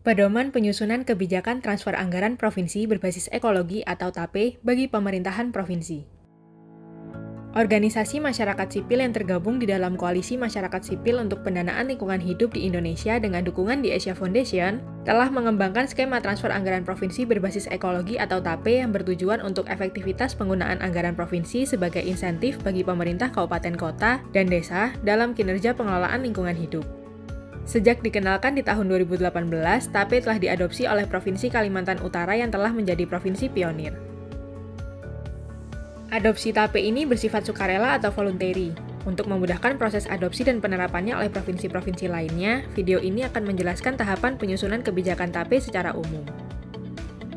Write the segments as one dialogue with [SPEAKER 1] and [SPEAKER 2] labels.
[SPEAKER 1] Pedoman Penyusunan Kebijakan Transfer Anggaran Provinsi Berbasis Ekologi atau TAPE bagi pemerintahan provinsi. Organisasi masyarakat sipil yang tergabung di dalam Koalisi Masyarakat Sipil untuk Pendanaan Lingkungan Hidup di Indonesia dengan dukungan di Asia Foundation telah mengembangkan skema transfer anggaran provinsi berbasis ekologi atau TAPE yang bertujuan untuk efektivitas penggunaan anggaran provinsi sebagai insentif bagi pemerintah kabupaten kota dan desa dalam kinerja pengelolaan lingkungan hidup. Sejak dikenalkan di tahun 2018, TAPE telah diadopsi oleh Provinsi Kalimantan Utara yang telah menjadi provinsi pionir. Adopsi TAPE ini bersifat sukarela atau voluntary. Untuk memudahkan proses adopsi dan penerapannya oleh provinsi-provinsi lainnya, video ini akan menjelaskan tahapan penyusunan kebijakan TAPE secara umum.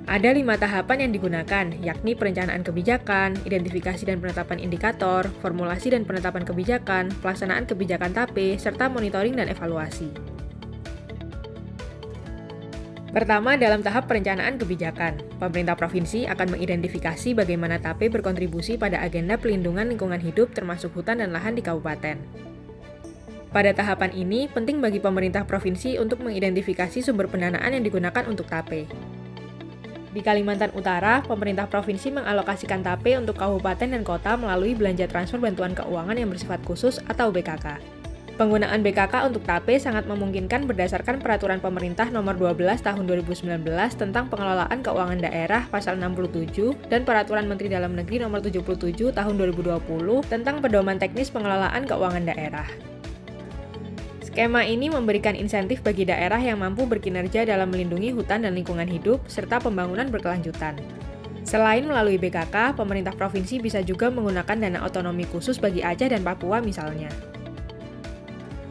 [SPEAKER 1] Ada 5 tahapan yang digunakan, yakni perencanaan kebijakan, identifikasi dan penetapan indikator, formulasi dan penetapan kebijakan, pelaksanaan kebijakan TAPE, serta monitoring dan evaluasi. Pertama, dalam tahap perencanaan kebijakan, pemerintah provinsi akan mengidentifikasi bagaimana TAPE berkontribusi pada agenda pelindungan lingkungan hidup termasuk hutan dan lahan di kabupaten. Pada tahapan ini, penting bagi pemerintah provinsi untuk mengidentifikasi sumber pendanaan yang digunakan untuk TAPE. Di Kalimantan Utara, pemerintah provinsi mengalokasikan TAPE untuk kabupaten dan kota melalui belanja transfer bantuan keuangan yang bersifat khusus atau BKK. Penggunaan BKK untuk TAPE sangat memungkinkan berdasarkan Peraturan Pemerintah Nomor 12 Tahun 2019 tentang Pengelolaan Keuangan Daerah Pasal 67 dan Peraturan Menteri Dalam Negeri Nomor 77 Tahun 2020 tentang Pedoman Teknis Pengelolaan Keuangan Daerah. Skema ini memberikan insentif bagi daerah yang mampu berkinerja dalam melindungi hutan dan lingkungan hidup serta pembangunan berkelanjutan. Selain melalui BKK, pemerintah provinsi bisa juga menggunakan dana otonomi khusus bagi Aceh dan Papua misalnya.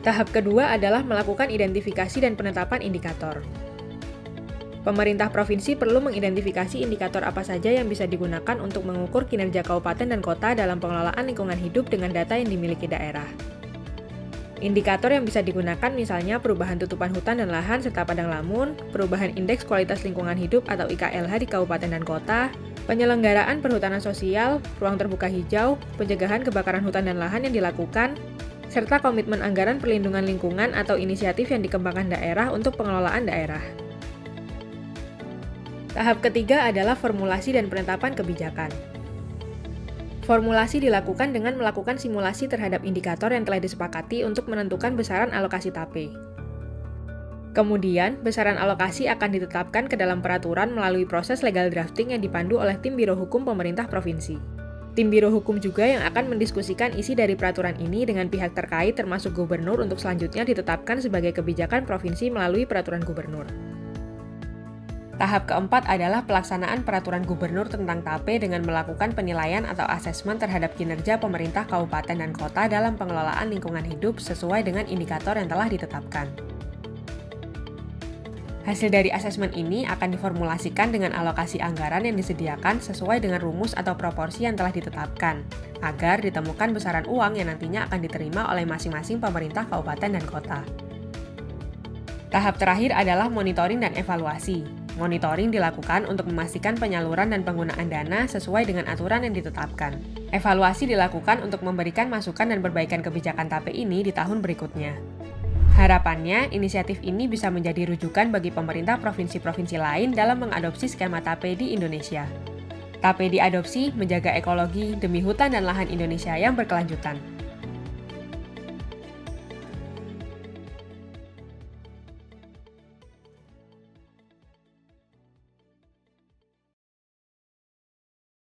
[SPEAKER 1] Tahap kedua adalah melakukan identifikasi dan penetapan indikator. Pemerintah provinsi perlu mengidentifikasi indikator apa saja yang bisa digunakan untuk mengukur kinerja kabupaten dan kota dalam pengelolaan lingkungan hidup dengan data yang dimiliki daerah. Indikator yang bisa digunakan misalnya perubahan tutupan hutan dan lahan serta padang lamun, perubahan indeks kualitas lingkungan hidup atau IKLH di kabupaten dan kota, penyelenggaraan perhutanan sosial, ruang terbuka hijau, pencegahan kebakaran hutan dan lahan yang dilakukan, serta komitmen anggaran perlindungan lingkungan atau inisiatif yang dikembangkan daerah untuk pengelolaan daerah. Tahap ketiga adalah formulasi dan penetapan kebijakan. Formulasi dilakukan dengan melakukan simulasi terhadap indikator yang telah disepakati untuk menentukan besaran alokasi TAPE. Kemudian, besaran alokasi akan ditetapkan ke dalam peraturan melalui proses legal drafting yang dipandu oleh tim Biro Hukum Pemerintah Provinsi. Tim Biro Hukum juga yang akan mendiskusikan isi dari peraturan ini dengan pihak terkait termasuk gubernur untuk selanjutnya ditetapkan sebagai kebijakan provinsi melalui peraturan gubernur. Tahap keempat adalah pelaksanaan peraturan gubernur tentang TAPE dengan melakukan penilaian atau asesmen terhadap kinerja pemerintah kabupaten dan kota dalam pengelolaan lingkungan hidup sesuai dengan indikator yang telah ditetapkan. Hasil dari asesmen ini akan diformulasikan dengan alokasi anggaran yang disediakan sesuai dengan rumus atau proporsi yang telah ditetapkan, agar ditemukan besaran uang yang nantinya akan diterima oleh masing-masing pemerintah kabupaten dan kota. Tahap terakhir adalah monitoring dan evaluasi. Monitoring dilakukan untuk memastikan penyaluran dan penggunaan dana sesuai dengan aturan yang ditetapkan. Evaluasi dilakukan untuk memberikan masukan dan perbaikan kebijakan TAPE ini di tahun berikutnya. Harapannya, inisiatif ini bisa menjadi rujukan bagi pemerintah provinsi-provinsi lain dalam mengadopsi skema TAPE di Indonesia. TAPE diadopsi menjaga ekologi demi hutan dan lahan Indonesia yang berkelanjutan.